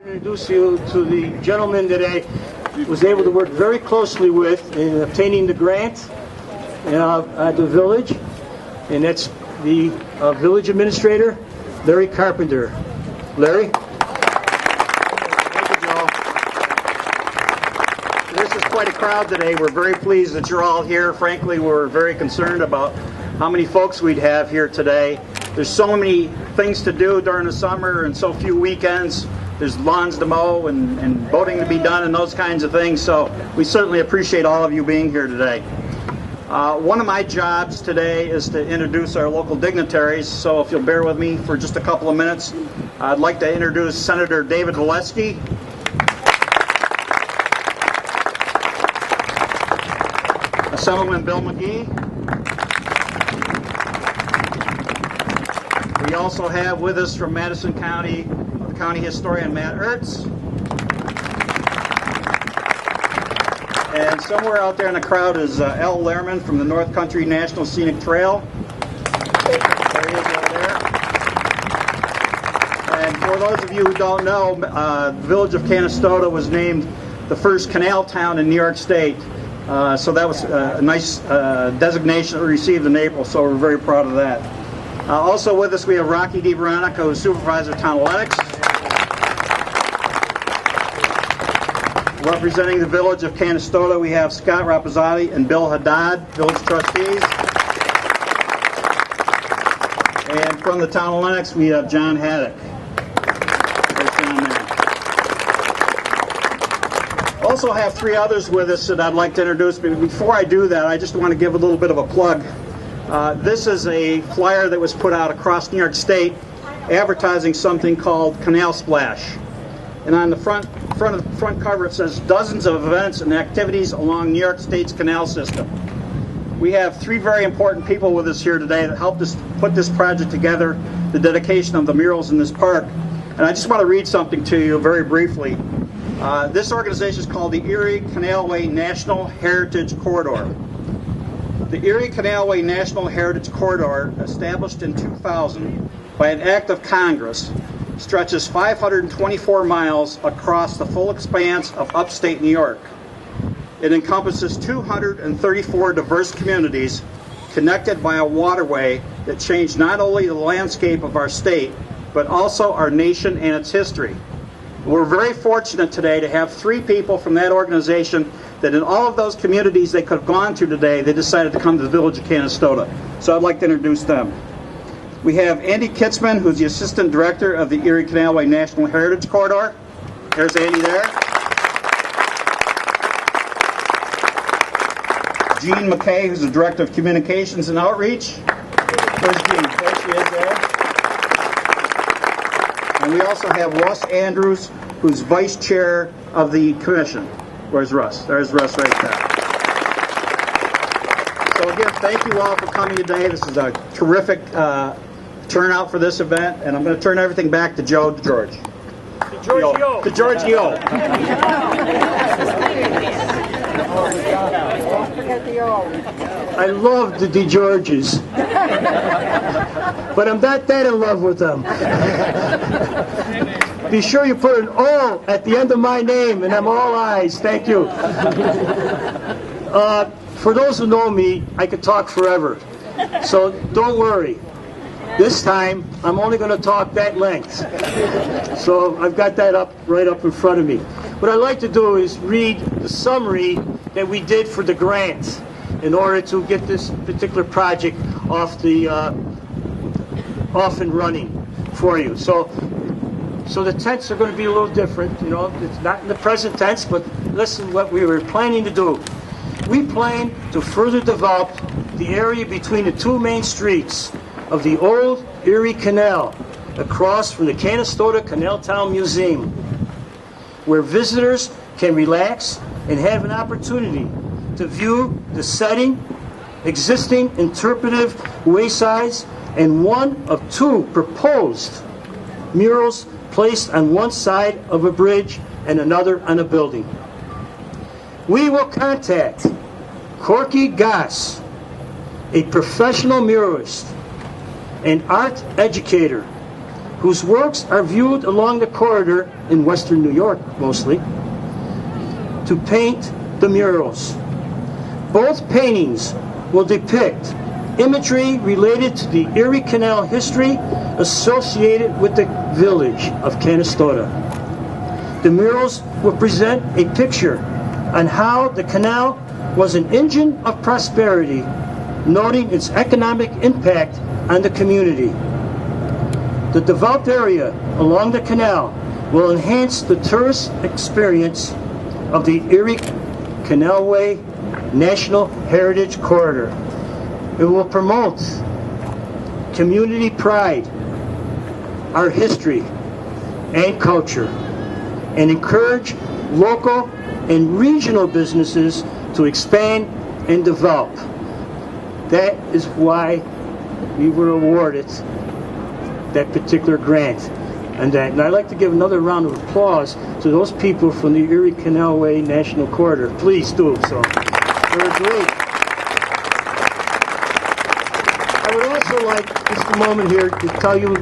Introduce you to the gentleman that I was able to work very closely with in obtaining the grant at the village, and that's the village administrator, Larry Carpenter. Larry? Thank you, Joe. This is quite a crowd today. We're very pleased that you're all here. Frankly, we're very concerned about how many folks we'd have here today. There's so many things to do during the summer and so few weekends. There's lawns to mow and boating to be done and those kinds of things. So we certainly appreciate all of you being here today. One of my jobs today is to introduce our local dignitaries. So if you'll bear with me for just a couple of minutes, I'd like to introduce Senator David Valesky. Assemblyman Bill Magee. We also have with us from Madison County, the county historian Matt Urtz. And somewhere out there in the crowd is Al Lehrman from the North Country National Scenic Trail. There he is over there. And for those of you who don't know, the village of Canastoda was named the first canal town in New York State. So that was a nice designation that we received in April, so we're very proud of that. Also with us we have Rocky DeVeronica, who's supervisor of town athletics. Representing the village of Canastota, we have Scott Rapazzotti and Bill Haddad, village trustees. And from the town of Lennox, we have John Haddock. There's John there. Also have three others with us that I'd like to introduce. But before I do that, I just want to give a little bit of a plug. This is a flyer that was put out across New York State advertising something called Canal Splash. And on the front cover it says dozens of events and activities along New York State's canal system. We have three very important people with us here today that helped us put this project together, the dedication of the murals in this park. And I just want to read something to you very briefly. This organization is called the Erie Canalway National Heritage Corridor. The Erie Canalway National Heritage Corridor, established in 2000 by an act of Congress, stretches 524 miles across the full expanse of upstate New York. It encompasses 234 diverse communities connected by a waterway that changed not only the landscape of our state, but also our nation and its history. We're very fortunate today to have three people from that organization that in all of those communities they could have gone to today, they decided to come to the village of Canastota. So I'd like to introduce them. We have Andy Kitzman, who's the Assistant Director of the Erie Canalway National Heritage Corridor. There's Andy there. Jean McKay, who's the Director of Communications and Outreach. There's Jean. There she is there. And we also have Russ Andrews, who's Vice Chair of the Commission. Where's Russ? There's Russ right there. So again, thank you all for coming today. This is a terrific turnout for this event, and I'm going to turn everything back to Joe DeGeorge. Giorgio. To Giorgio. I love the DeGeorges, but I'm not that in love with them. Be sure you put an O at the end of my name, and I'm all eyes. Thank you. For those who know me, I could talk forever, so don't worry. This time, I'm only going to talk that length. So I've got that right up in front of me. What I'd like to do is read the summary that we did for the grant in order to get this particular project off and running for you. So the tents are going to be a little different. You know, it's not in the present tense, but listen what we were planning to do. We plan to further develop the area between the two main streets of the old Erie Canal across from the Canastota Canal Town Museum, where visitors can relax and have an opportunity to view the setting, existing interpretive waysides, and one of two proposed murals placed on one side of a bridge and another on a building. We will contact Corky Goss, a professional muralist, an art educator, whose works are viewed along the corridor in western New York mostly, to paint the murals. Both paintings will depict imagery related to the Erie Canal history associated with the village of Canastota. The murals will present a picture on how the canal was an engine of prosperity, noting its economic impact on the community. The developed area along the canal will enhance the tourist experience of the Erie Canalway National Heritage Corridor. It will promote community pride, our history and culture, and encourage local and regional businesses to expand and develop. That is why we were awarded that particular grant. And I'd like to give another round of applause to those people from the Erie Canalway National Corridor. Please do so. They're great. I would also like just a moment here to tell you,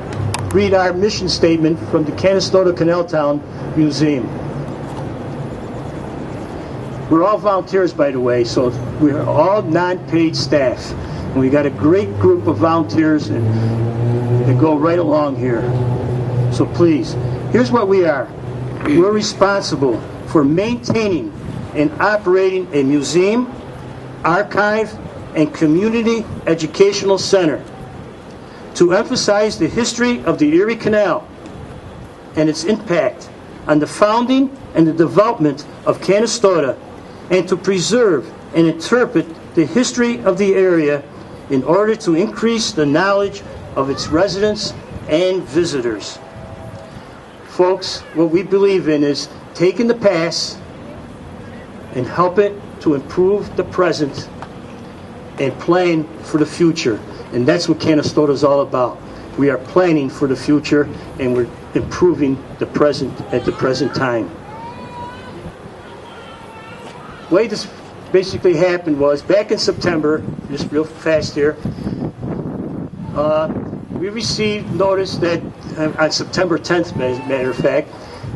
read our mission statement from the Canastoda Canal Town Museum. We're all volunteers, by the way, so we're all non-paid staff. And we got a great group of volunteers that go right along here. So please, here's what we are. We're responsible for maintaining and operating a museum, archive, and community educational center to emphasize the history of the Erie Canal and its impact on the founding and the development of Canastota, and to preserve and interpret the history of the area in order to increase the knowledge of its residents and visitors. Folks, what we believe in is taking the past and help it to improve the present and plan for the future. And that's what Canastota is all about. We are planning for the future and we're improving the present at the present time. The way this basically happened was back in September, just real fast here, we received notice that on September 10th, matter of fact,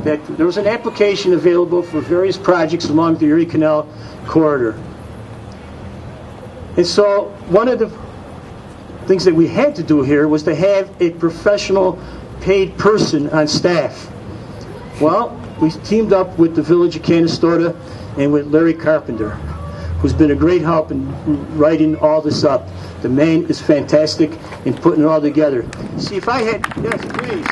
that there was an application available for various projects along the Erie Canal corridor. And so one of the things that we had to do here was to have a professional paid person on staff. Well, we teamed up with the village of Canastota and with Larry Carpenter, who's been a great help in writing all this up. The man is fantastic in putting it all together. See, if I had, yes, please.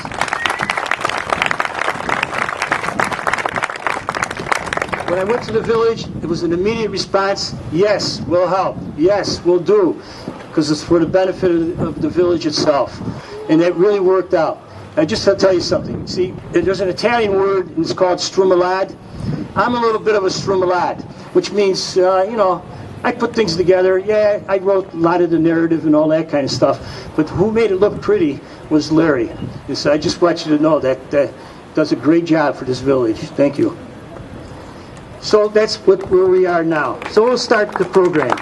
When I went to the village, it was an immediate response: yes, we'll help. Yes, we'll do. Because it's for the benefit of the village itself. And that really worked out. I just have to tell you something. See, there's an Italian word, and it's called strumelade. I'm a little bit of a strumelade, which means, I put things together. Yeah, I wrote a lot of the narrative and all that kind of stuff. But who made it look pretty was Larry. And so I just want you to know that does a great job for this village. Thank you. So that's where we are now. So we'll start the program.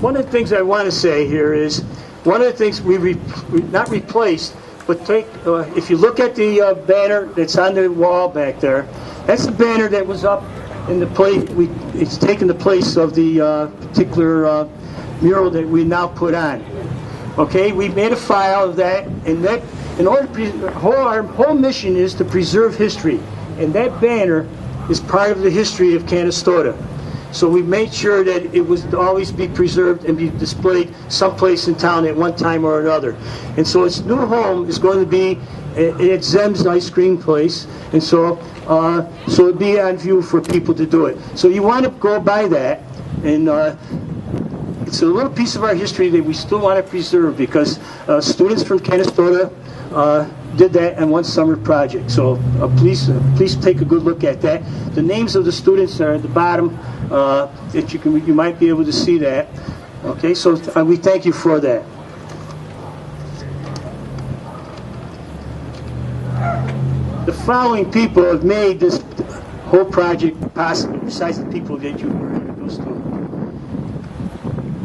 One of the things I want to say here is, one of the things we not replaced, but if you look at the banner that's on the wall back there, that's the banner that was up in the place. It's taken the place of the particular mural that we now put on. Okay, we made a file of that, and that in order to our whole mission is to preserve history, and that banner is part of the history of Canastota. So we made sure that it was to always be preserved and be displayed someplace in town at one time or another. And so its new home is going to be at Zem's ice cream place, and so it'll be on view for people to do it. So you want to go by that, and it's a little piece of our history that we still want to preserve, because students from Canastota did that in one summer project. So please take a good look at that. The names of the students are at the bottom. That you might be able to see that. Okay, so we thank you for that. The following people have made this whole project possible, besides the people that you were introduced to.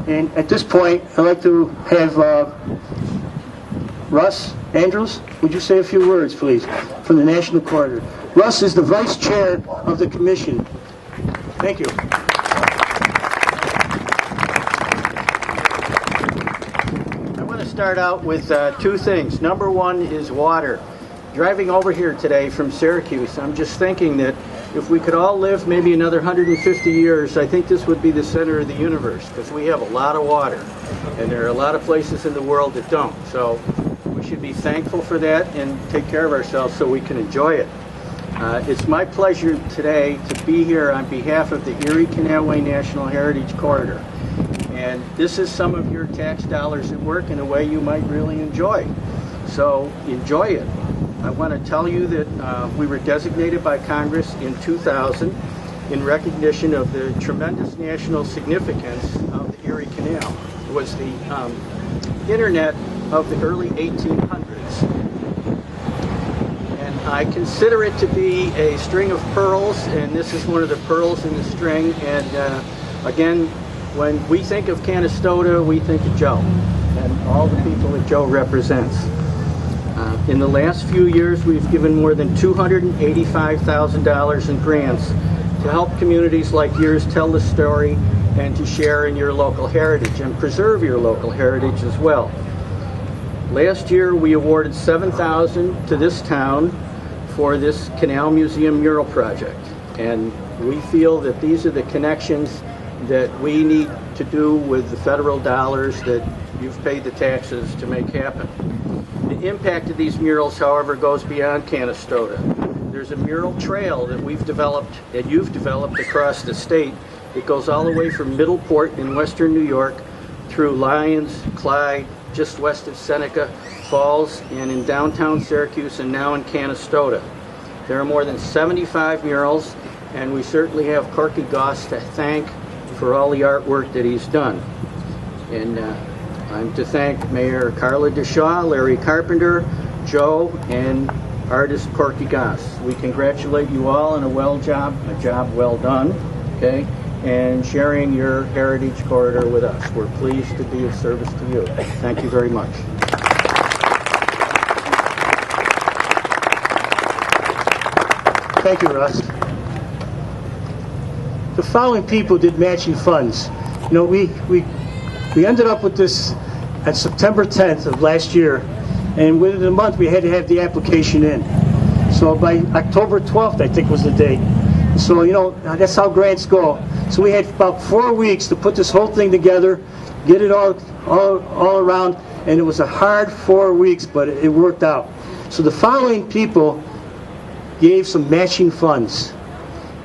And at this point, I'd like to have Russ Andrews, would you say a few words, please, from the National Corridor? Russ is the vice chair of the commission. Thank you. I want to start out with two things. Number one is water. Driving over here today from Syracuse, I'm just thinking that if we could all live maybe another 150 years, I think this would be the center of the universe, because we have a lot of water, and there are a lot of places in the world that don't. So we should be thankful for that and take care of ourselves so we can enjoy it. It's my pleasure today to be here on behalf of the Erie Canal National Heritage Corridor. And this is some of your tax dollars at work in a way you might really enjoy. So enjoy it. I want to tell you that we were designated by Congress in 2000 in recognition of the tremendous national significance of the Erie Canal. It was the internet of the early 1800s. And I consider it to be a string of pearls, and this is one of the pearls in the string. And again, when we think of Canastota, we think of Joe and all the people that Joe represents. In the last few years, we've given more than $285,000 in grants to help communities like yours tell the story and to share in your local heritage and preserve your local heritage as well. Last year, we awarded $7,000 to this town for this Canal Museum mural project. And we feel that these are the connections that we need to do with the federal dollars that you've paid the taxes to make happen. The impact of these murals, however, goes beyond Canastota. There's a mural trail that we've developed and you've developed across the state. It goes all the way from Middleport in western New York through Lyons, Clyde, just west of Seneca Falls, and in downtown Syracuse, and now in Canastota. There are more than 75 murals, and we certainly have Corky Goss to thank for all the artwork that he's done. And I'm to thank Mayor Carla DeShaw, Larry Carpenter, Joe, and artist Corky Goss. We congratulate you all on a job well done, okay, and sharing your heritage corridor with us. We're pleased to be of service to you. Thank you very much. Thank you, Russ. The following people did matching funds. You know, we ended up with this at September 10th of last year, and within a month we had to have the application in. So by October 12th, I think was the date. So, you know, that's how grants go. So we had about 4 weeks to put this whole thing together, get it all around, and it was a hard 4 weeks, but it worked out. So the following people gave some matching funds,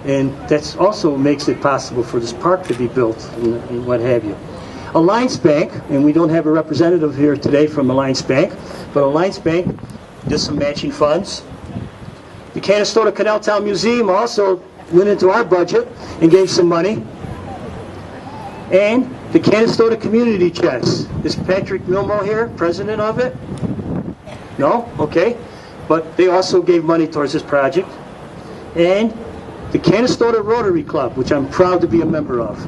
and that also makes it possible for this park to be built and what have you. Alliance Bank, and we don't have a representative here today from Alliance Bank, but Alliance Bank did some matching funds. The Canastota Canal Town Museum also went into our budget and gave some money. And the Canastota Community Chest. Is Patrick Milmo here, president of it? No? Okay. But they also gave money towards this project. And the Canastota Rotary Club, which I'm proud to be a member of.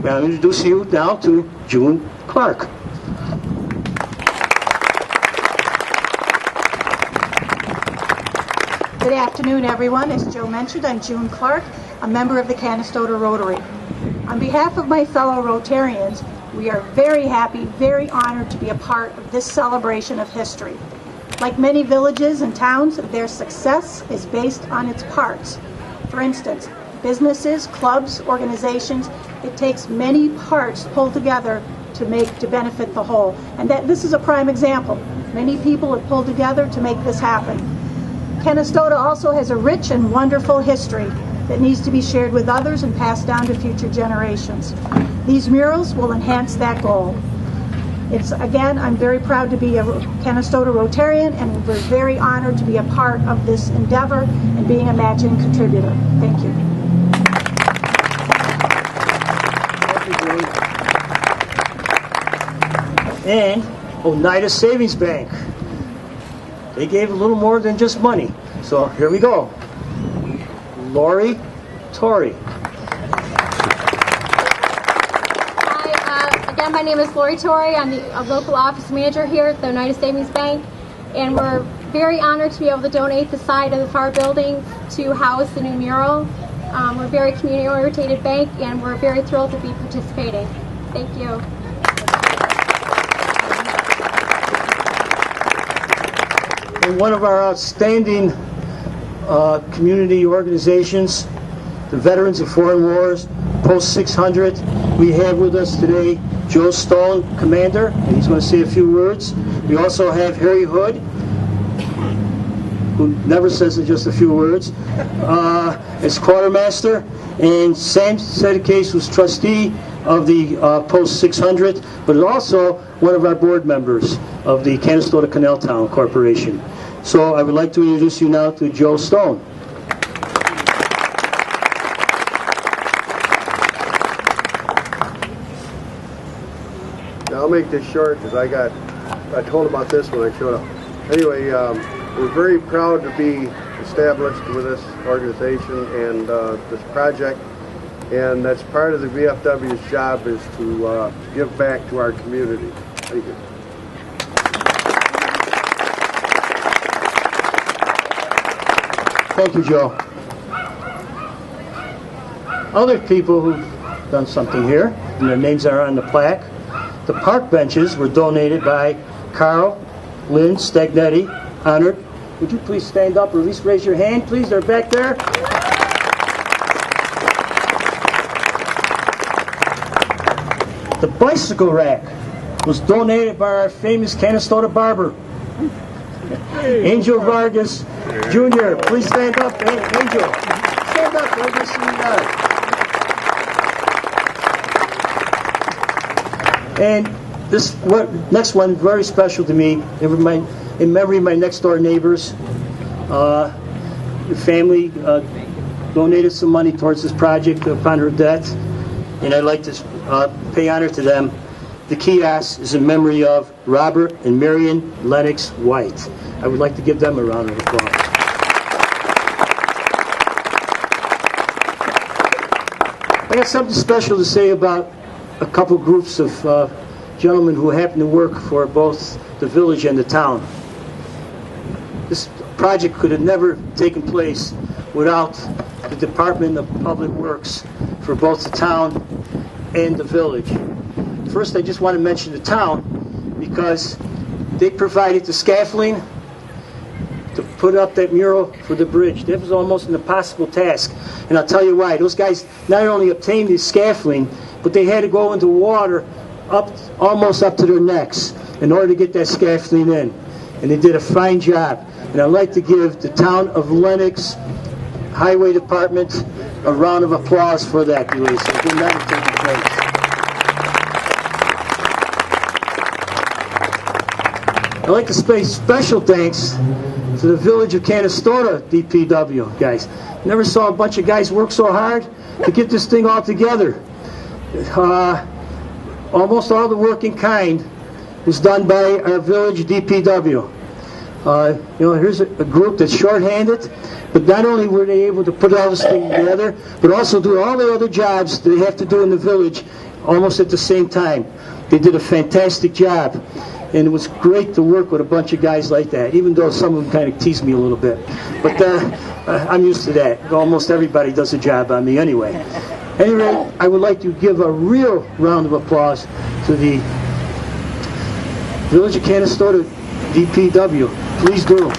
I'll introduce you now to June Clarke. Good afternoon, everyone. As Joe mentioned, I'm June Clarke, a member of the Canastoda Rotary. On behalf of my fellow Rotarians, we are very happy, very honored to be a part of this celebration of history. Like many villages and towns, their success is based on its parts. For instance, businesses, clubs, organizations, it takes many parts pulled together to benefit the whole. And this is a prime example. Many people have pulled together to make this happen. Canastoda also has a rich and wonderful history that needs to be shared with others and passed down to future generations. These murals will enhance that goal. Again, I'm very proud to be a Canastota Rotarian, and we're very honored to be a part of this endeavor and being a matching contributor. Thank you. And Oneida Savings Bank. They gave a little more than just money. So here we go. Lorrie, Torrey. Again, My name is Torrey. I'm the local office manager here at the Oneida Savings Bank, and we're very honored to be able to donate the side of the FAR building to house the new mural. We're a very community-oriented bank, and we're very thrilled to be participating. Thank you. And one of our outstanding community organizations, the Veterans of Foreign Wars, Post 600, we have with us today Joe Stone, Commander, and he's going to say a few words. We also have Harry Hood, who never says just a few words, as Quartermaster, and Sam Sedicase, who's trustee of the Post 600, but also one of our board members of the Canastota Canal Town Corporation. So I would like to introduce you now to Joe Stone. I'll make this short because I told about this when I showed up. Anyway, we're very proud to be established with this organization and this project, and that's part of the VFW's job is to give back to our community. Thank you. Thank you, Joe. Other people who've done something here, and their names are on the plaque. The park benches were donated by Carl, Lynn, Stagnetti, honored. Would you please stand up or at least raise your hand, please? They're back there. The bicycle rack was donated by our famous Canastoda barber, Angel Vargas Jr. Please stand up, Angel. Stand up, let me see you. And this next one, very special to me, in memory of my next door neighbors. The family donated some money towards this project upon her death, and I'd like to pay honor to them. The kiosk is in memory of Robert and Marion Lennox White. I would like to give them a round of applause. I got something special to say about a couple groups of gentlemen who happen to work for both the village and the town. This project could have never taken place without the Department of Public Works for both the town and the village. First, I just want to mention the town because they provided the scaffolding to put up that mural for the bridge. That was almost an impossible task, and I'll tell you why. Those guys not only obtained the scaffolding, but they had to go into water almost up to their necks in order to get that scaffolding in. And they did a fine job. And I'd like to give the town of Lennox Highway Department a round of applause for that, please. It did not have taken place. I'd like to say special thanks to the village of Canastota DPW guys. Never saw a bunch of guys work so hard to get this thing all together. Almost all the work in kind was done by our village DPW. Here's a group that's shorthanded, but not only were they able to put all this thing together, but also do all the other jobs that they have to do in the village almost at the same time. They did a fantastic job, and it was great to work with a bunch of guys like that, even though some of them kind of teased me a little bit. But I'm used to that. Almost everybody does a job on me anyway. Anyway, I would like to give a real round of applause to the Village of Canastota DPW. Please do.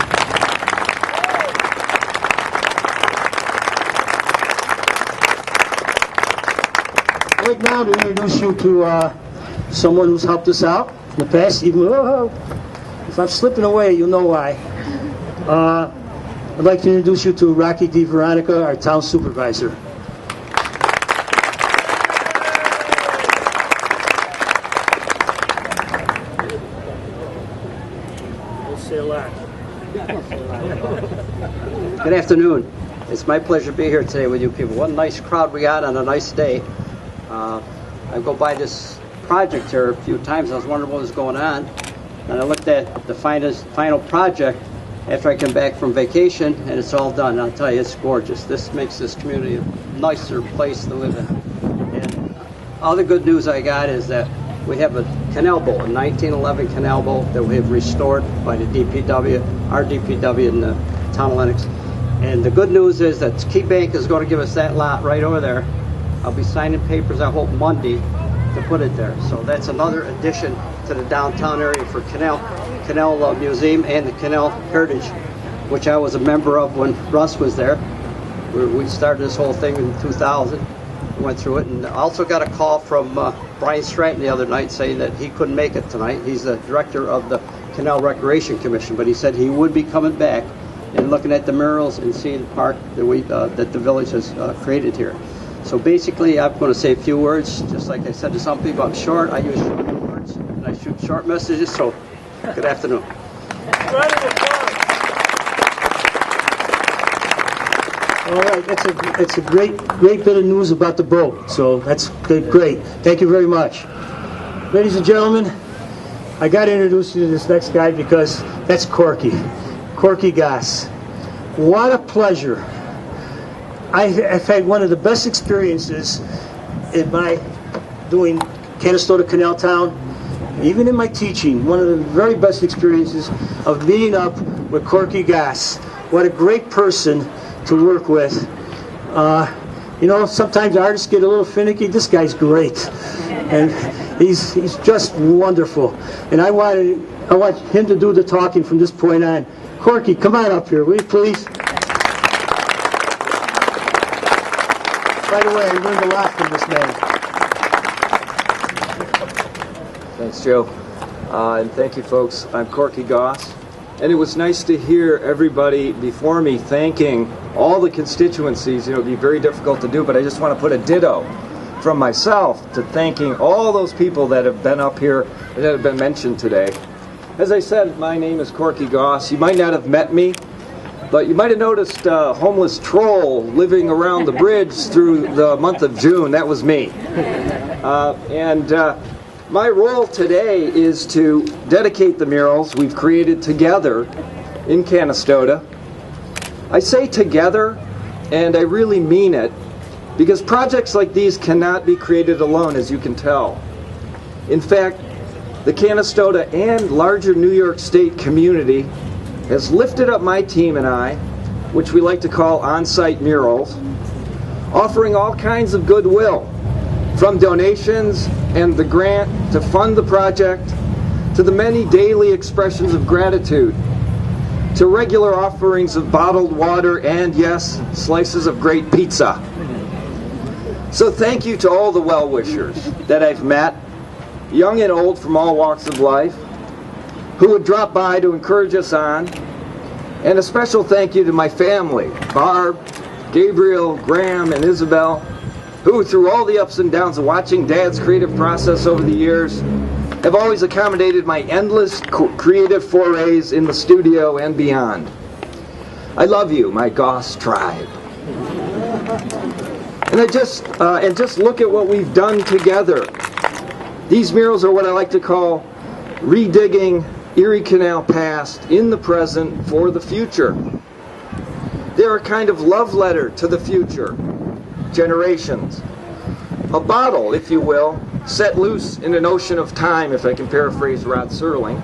I'd like now to introduce you to someone who's helped us out in the past. Even if I'm slipping away, you'll know why. I'd like to introduce you to Rocky DeVeronica, our town supervisor. Good afternoon. It's my pleasure to be here today with you people. What a nice crowd we got on a nice day. I go by this project here a few times. I was wondering what was going on. And I looked at the final project after I came back from vacation, and it's all done. I'll tell you, it's gorgeous. This makes this community a nicer place to live in. And all the good news I got is that we have a canal boat, a 1911 canal boat that we have restored by the DPW, our DPW in the town of Lenox. And the good news is that Key Bank is going to give us that lot right over there. I'll be signing papers, I hope, Monday to put it there. So that's another addition to the downtown area for Canal Museum and the Canal Heritage, which I was a member of when Russ was there. We started this whole thing in 2000. We went through it, and I also got a call from Brian Stratton the other night saying that he couldn't make it tonight. He's the director of the Canal Recreation Commission, but he said he would be coming back and looking at the murals and seeing the park that the village has created here. So basically, I'm going to say a few words. Just like I said to some people, I'm short. I use short words, and I shoot short messages. So, good afternoon. All right, it's a great bit of news about the boat. So that's great. Thank you very much, ladies and gentlemen. I got to introduce you to this next guy because that's Corky Goss. What a pleasure. I've had one of the best experiences in my doing Canastota Canal Town, even in my teaching, one of the very best experiences of meeting up with Corky Goss. What a great person to work with. You know, sometimes artists get a little finicky. This guy's great, and he's just wonderful. And I want him to do the talking from this point on. Corky, come on up here, will you please? By the way, I learned a lot from this man. Thanks, Joe. And thank you, folks. I'm Corky Goss. And it was nice to hear everybody before me thanking all the constituencies. You know, it'd be very difficult to do, but I just want to put a ditto from myself to thanking all those people that have been up here, that have been mentioned today. As I said, my name is Corky Goss. You might not have met me, but you might have noticed a homeless troll living around the bridge through the month of June. That was me. My role today is to dedicate the murals we've created together in Canastota. I say together, and I really mean it, because projects like these cannot be created alone, as you can tell. In fact, the Canastota and larger New York State community has lifted up my team and I, which we like to call on-site murals, offering all kinds of goodwill, from donations and the grant to fund the project, to the many daily expressions of gratitude, to regular offerings of bottled water and, yes, slices of great pizza. So thank you to all the well-wishers that I've met, young and old from all walks of life, who would drop by to encourage us on, and a special thank you to my family, Barb, Gabriel, Graham, and Isabel, who, through all the ups and downs of watching Dad's creative process over the years, have always accommodated my endless creative forays in the studio and beyond. I love you, my Goss tribe. And just look at what we've done together. These murals are what I like to call redigging Erie Canal past in the present for the future. They're a kind of love letter to the future generations. A bottle, if you will, set loose in an ocean of time, if I can paraphrase Rod Serling,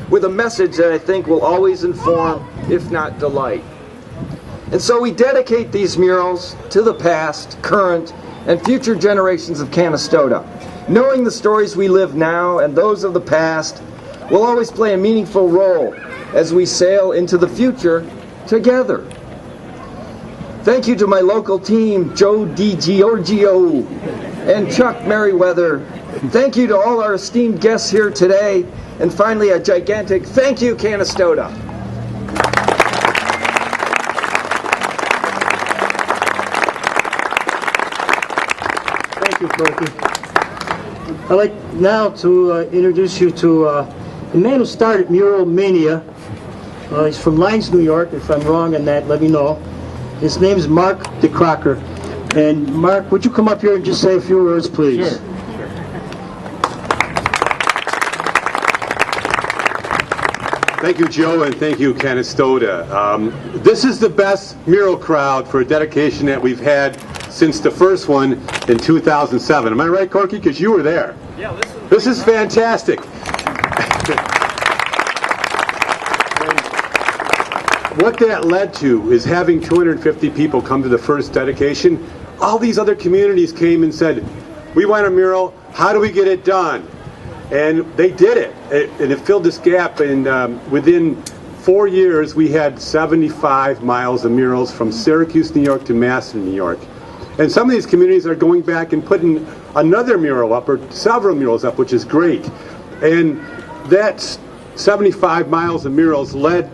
with a message that I think will always inform, if not delight. And so we dedicate these murals to the past, current, and future generations of Canastota, knowing the stories we live now and those of the past will always play a meaningful role as we sail into the future together. Thank you to my local team, Joe DiGiorgio and Chuck Merriweather. Thank you to all our esteemed guests here today. And finally, a gigantic thank you, Canastota. Thank you, Corky. I'd like now to introduce you to the man who started Mural Mania. He's from Lyons, New York. If I'm wrong on that, let me know. His name is Mark DeCracker. And Mark, would you come up here and just say a few words, please? Sure. Thank you, Joe, and thank you, Canastota. This is the best mural crowd for a dedication that we've had since the first one in 2007. Am I right, Corky? Because you were there. Yeah, this is fantastic. What that led to is having 250 people come to the first dedication. All these other communities came and said, we want a mural, how do we get it done? And they did it, and it filled this gap, and within 4 years we had 75 miles of murals from Syracuse, New York to Massillon, New York. And some of these communities are going back and putting another mural up, or several murals up, which is great. And that 75 miles of murals led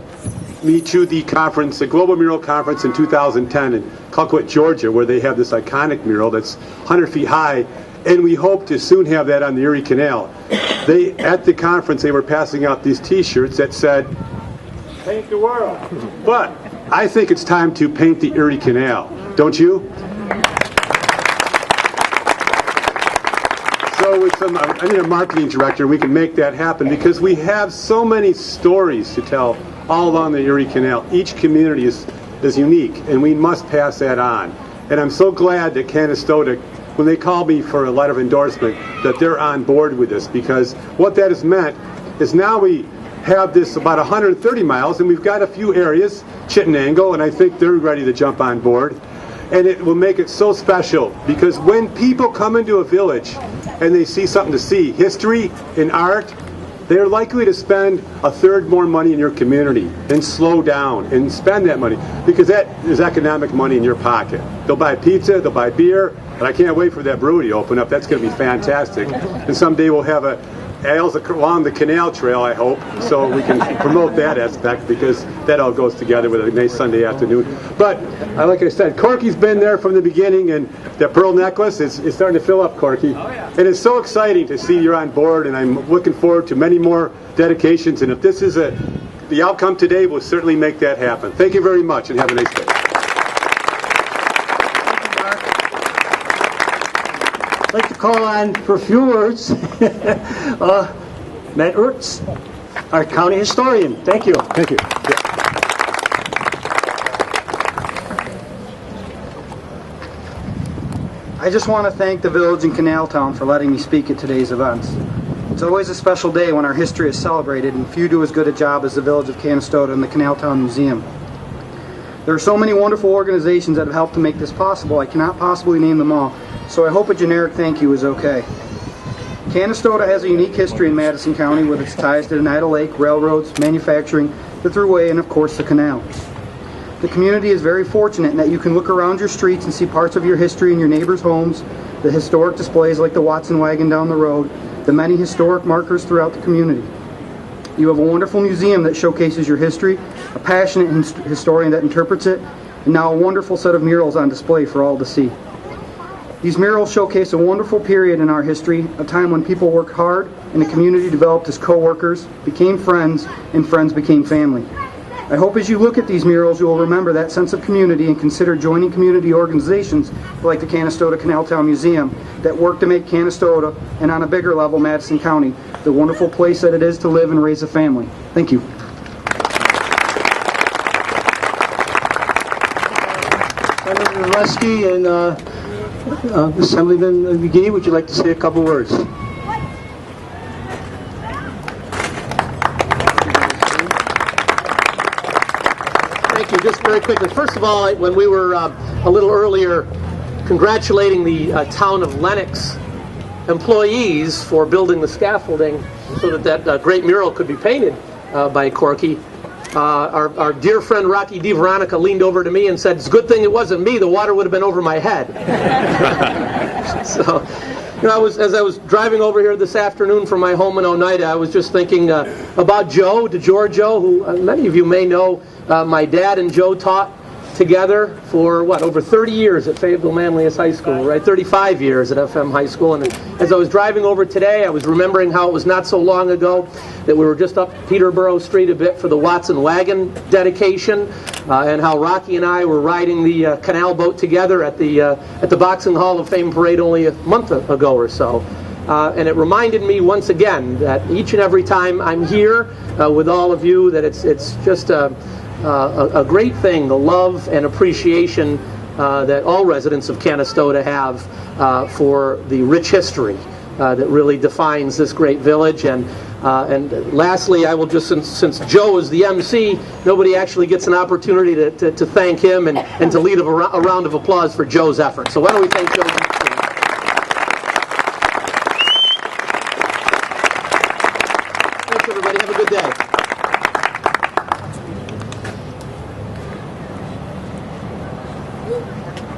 me to the conference, the Global Mural Conference in 2010 in Clarke, Georgia, where they have this iconic mural that's 100 feet high, and we hope to soon have that on the Erie Canal. At the conference, they were passing out these T-shirts that said, "Paint the world." But I think it's time to paint the Erie Canal, don't you? So with I need a marketing director, we can make that happen, because we have so many stories to tell all along the Erie Canal. Each community is unique, and we must pass that on. And I'm so glad that Canastoda, when they called me for a letter of endorsement, that they're on board with this, because what that has meant is now we have this about 130 miles, and we've got a few areas, Chittenango, and I think they're ready to jump on board. And it will make it so special, because when people come into a village and they see something to see, history and art, they're likely to spend a third more money in your community and slow down and spend that money, because that is economic money in your pocket. They'll buy pizza, they'll buy beer, and I can't wait for that brewery to open up. That's going to be fantastic. And someday we'll have ales along the canal trail, I hope, so we can promote that aspect, because that all goes together with a nice Sunday afternoon. But like I said, Corky's been there from the beginning, and that pearl necklace is starting to fill up, Corky. Oh, yeah. And it's so exciting to see you're on board, and I'm looking forward to many more dedications. And if this is the outcome today, we'll certainly make that happen. Thank you very much, and have a nice day. I'd like to call on, for a few words, Matt Urtz, our county historian. Thank you. Thank you. I just want to thank the village and Canal Town for letting me speak at today's events. It's always a special day when our history is celebrated, and few do as good a job as the village of Canastoda and the Canal Town Museum. There are so many wonderful organizations that have helped to make this possible, I cannot possibly name them all, so I hope a generic thank you is okay. Canastoda has a unique history in Madison County with its ties to the Oneida Lake, railroads, manufacturing, the Thruway, and of course the canal. The community is very fortunate in that you can look around your streets and see parts of your history in your neighbors' homes, the historic displays like the Watson wagon down the road, the many historic markers throughout the community. You have a wonderful museum that showcases your history, a passionate historian that interprets it, and now a wonderful set of murals on display for all to see. These murals showcase a wonderful period in our history, a time when people worked hard and the community developed as co-workers, became friends, and friends became family. I hope as you look at these murals you will remember that sense of community and consider joining community organizations like the Canastoda Canal Town Museum that work to make Canastoda, and on a bigger level Madison County, the wonderful place that it is to live and raise a family. Thank you. Senator Lesky and Assemblyman Magee, would you like to say a couple words? Thank you. Just very quickly. First of all, when we were a little earlier congratulating the town of Lenox employees for building the scaffolding so that great mural could be painted by Corky, our dear friend Rocky DeVeronica leaned over to me and said, "It's a good thing it wasn't me. The water would have been over my head." So, you know, as I was driving over here this afternoon from my home in Oneida, I was just thinking about Joe DeGiorgio, who many of you may know. My dad and Joe taught together for, over 30 years at Fayetteville Manlius High School, right? 35 years at FM High School. And as I was driving over today, I was remembering how it was not so long ago that we were just up Peterborough Street a bit for the Watson wagon dedication, and how Rocky and I were riding the canal boat together at the Boxing Hall of Fame parade only a month ago or so. And it reminded me once again that each and every time I'm here with all of you, that it's just a great thing, the love and appreciation that all residents of Canastota have for the rich history that really defines this great village. And lastly, I will just, since Joe is the MC, nobody actually gets an opportunity to thank him and to lead a round of applause for Joe's effort. So why don't we thank Joe? Thanks, everybody. Have a good day.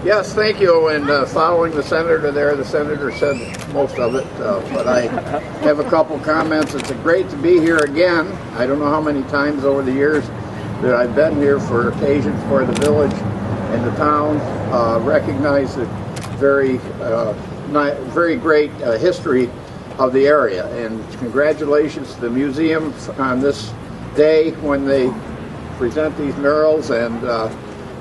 Yes, thank you. And following the senator there, the senator said most of it, but I have a couple comments. It's great to be here again. I don't know how many times over the years that I've been here for occasions where the village and the town recognize the very great history of the area. And congratulations to the museum on this day when they present these murals, and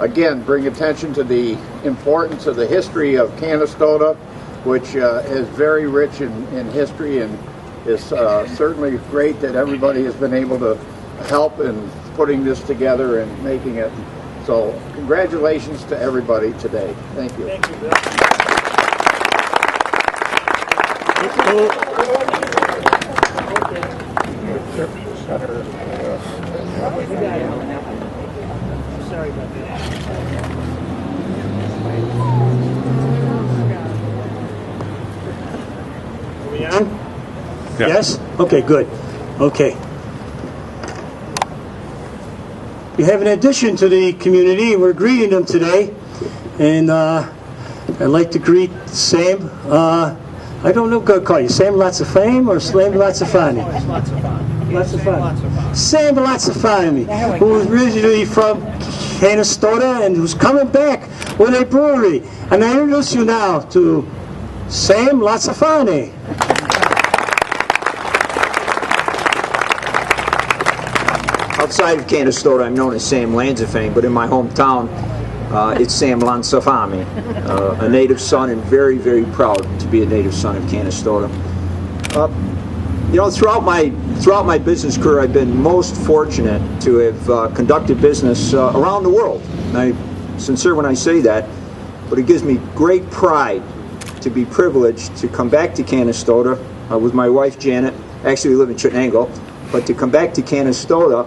again, bring attention to the importance of the history of Canastota, which is very rich in history, and is certainly great that everybody has been able to help in putting this together and making it. So congratulations to everybody today. Thank you. Thank you. Sorry about that. Are we on? Yeah. Yes? Okay, good. Okay. We have an addition to the community. We're greeting them today. And I'd like to greet Sam. I don't know what to call you. Sam Lazzafame or Sam Lazzafani? Lazzafani. Sam Lazzafani, who is originally from Canastota and who's coming back with a brewery. And I introduce you now to Sam Lazzafani. Outside of Canastota, I'm known as Sam Lazzafame, but in my hometown, it's Sam Lazzafami, a native son, and very, very proud to be a native son of Canastota. You know, throughout my business career, I've been most fortunate to have conducted business around the world. And I'm sincere when I say that, but it gives me great pride to be privileged to come back to Canastota with my wife Janet. Actually, we live in Chittenango, but to come back to Canastota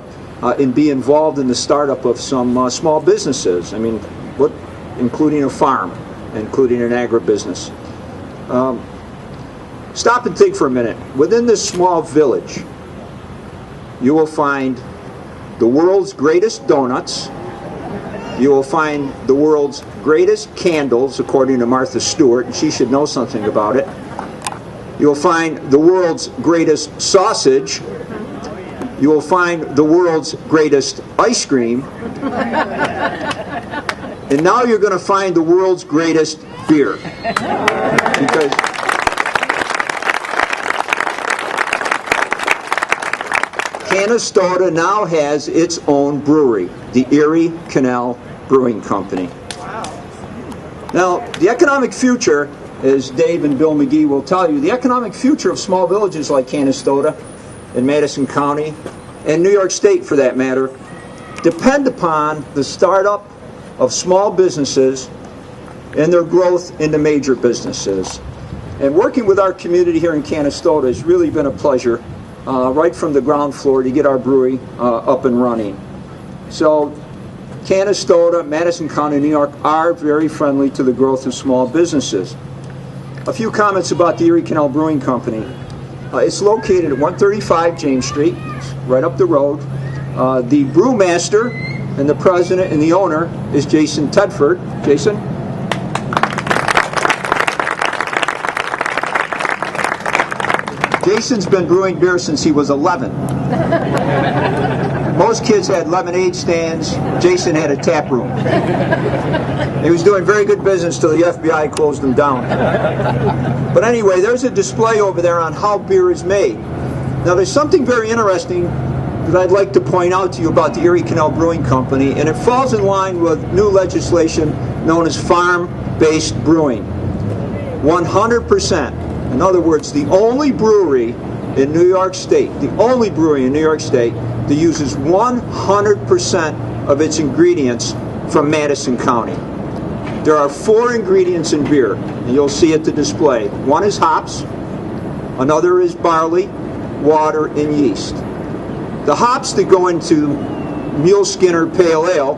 and be involved in the startup of some small businesses. I mean, including a farm, including an agribusiness. Stop and think for a minute. Within this small village, you will find the world's greatest donuts. You will find the world's greatest candles, according to Martha Stewart, and she should know something about it. You will find the world's greatest sausage. You will find the world's greatest ice cream. And now you're going to find the world's greatest beer. Because Canastota now has its own brewery, the Erie Canal Brewing Company. Now, the economic future, as Dave and Bill Magee will tell you, the economic future of small villages like Canastota in Madison County, and New York State for that matter, depend upon the startup of small businesses and their growth into major businesses. And working with our community here in Canastota has really been a pleasure, right from the ground floor, to get our brewery up and running. So Canastota, Madison County, New York are very friendly to the growth of small businesses. A few comments about the Erie Canal Brewing Company. It's located at 135 James Street, right up the road. The brewmaster and the president and the owner is Jason Tedford. Jason? Jason's been brewing beer since he was 11. Most kids had lemonade stands. Jason had a tap room. He was doing very good business till the FBI closed him down. But anyway, there's a display over there on how beer is made. Now, there's something very interesting that I'd like to point out to you about the Erie Canal Brewing Company, and it falls in line with new legislation known as farm-based brewing. 100%. In other words, the only brewery in New York State, that uses 100% of its ingredients from Madison County. There are 4 ingredients in beer, and you'll see at the display. One is hops, another is barley, water, and yeast. The hops that go into Mule Skinner Pale Ale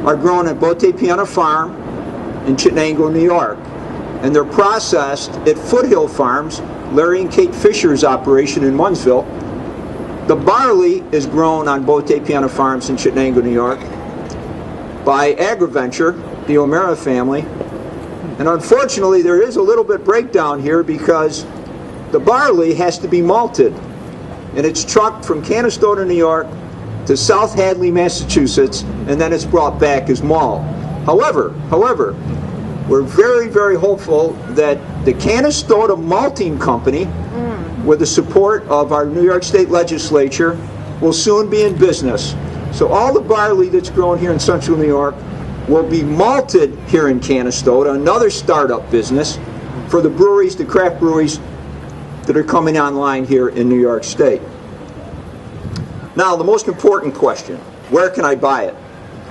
are grown at Bote Piana Farm in Chittenango, New York, and they're processed at Foothill Farms, Larry and Kate Fisher's operation in Munsville. The barley is grown on Bote Piana Farms in Chittenango, New York by AgriVenture, the O'Mara family. And unfortunately, there is a little bit breakdown here because the barley has to be malted, and it's trucked from Canastota, New York to South Hadley, Massachusetts, and then it's brought back as malt. However, we're very, very hopeful that the Canastoda Malting Company, with the support of our New York State Legislature, will soon be in business. So all the barley that's grown here in Central New York will be malted here in Canastota, another startup business for the breweries, the craft breweries that are coming online here in New York State. Now, the most important question, where can I buy it?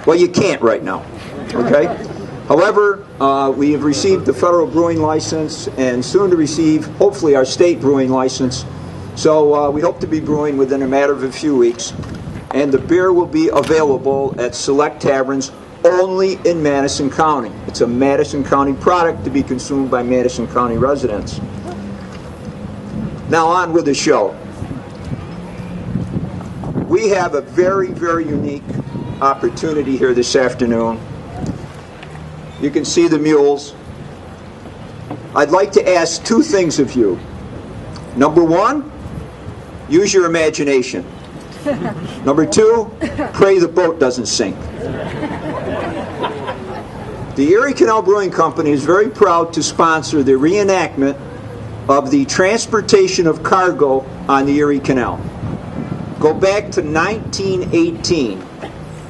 Well, you can't right now, okay? However, we have received the federal brewing license and soon to receive, hopefully, our state brewing license. So we hope to be brewing within a matter of a few weeks. And the beer will be available at select taverns only in Madison County. It's a Madison County product to be consumed by Madison County residents. Now on with the show. We have a very, very unique opportunity here this afternoon. You can see the mules. I'd like to ask 2 things of you. Number 1, use your imagination. Number 2, pray the boat doesn't sink. The Erie Canal Brewing Company is very proud to sponsor the reenactment of the transportation of cargo on the Erie Canal. Go back to 1918.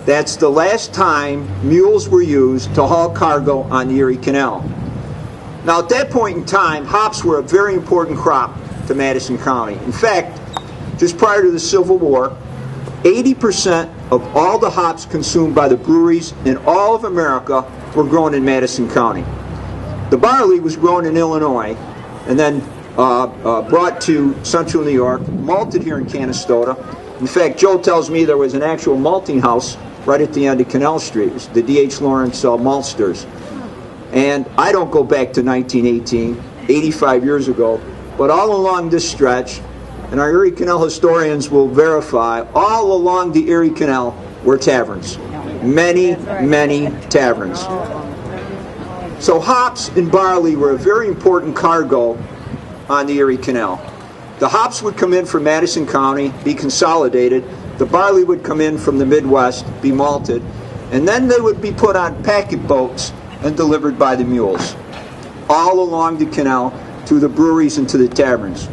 That's the last time mules were used to haul cargo on the Erie Canal. Now at that point in time, hops were a very important crop to Madison County. In fact, just prior to the Civil War, 80% of all the hops consumed by the breweries in all of America were grown in Madison County. The barley was grown in Illinois and then brought to Central New York, malted here in Canastota. In fact, Joe tells me there was an actual malting house right at the end of Canal Street. It was the D.H. Lawrence maltsters. And I don't go back to 1918, 85 years ago, but all along this stretch, and our Erie Canal historians will verify, all along the Erie Canal were taverns. Many, many taverns. So hops and barley were a very important cargo on the Erie Canal. The hops would come in from Madison County, be consolidated. The barley would come in from the Midwest, be malted, and then they would be put on packet boats and delivered by the mules, all along the canal to the breweries and to the taverns.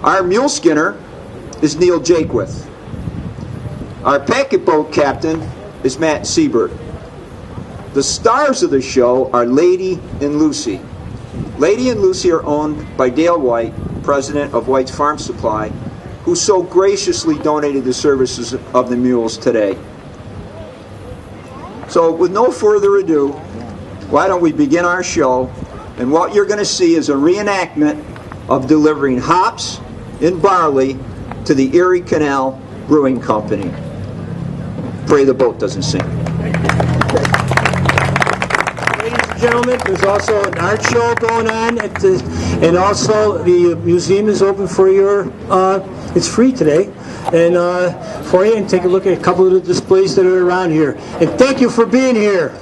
Our mule skinner is Neil Jakewith. Our packet boat captain is Matt Siebert. The stars of the show are Lady and Lucy. Lady and Lucy are owned by Dale White, president of White's Farm Supply, who so graciously donated the services of the mules today. So with no further ado, why don't we begin our show, and what you're going to see is a reenactment of delivering hops and barley to the Erie Canal Brewing Company. Pray the boat doesn't sink. Ladies and gentlemen, there's also an art show going on at and also the museum is open for your it's free today and for you, and take a look at a couple of the displays that are around here. And thank you for being here.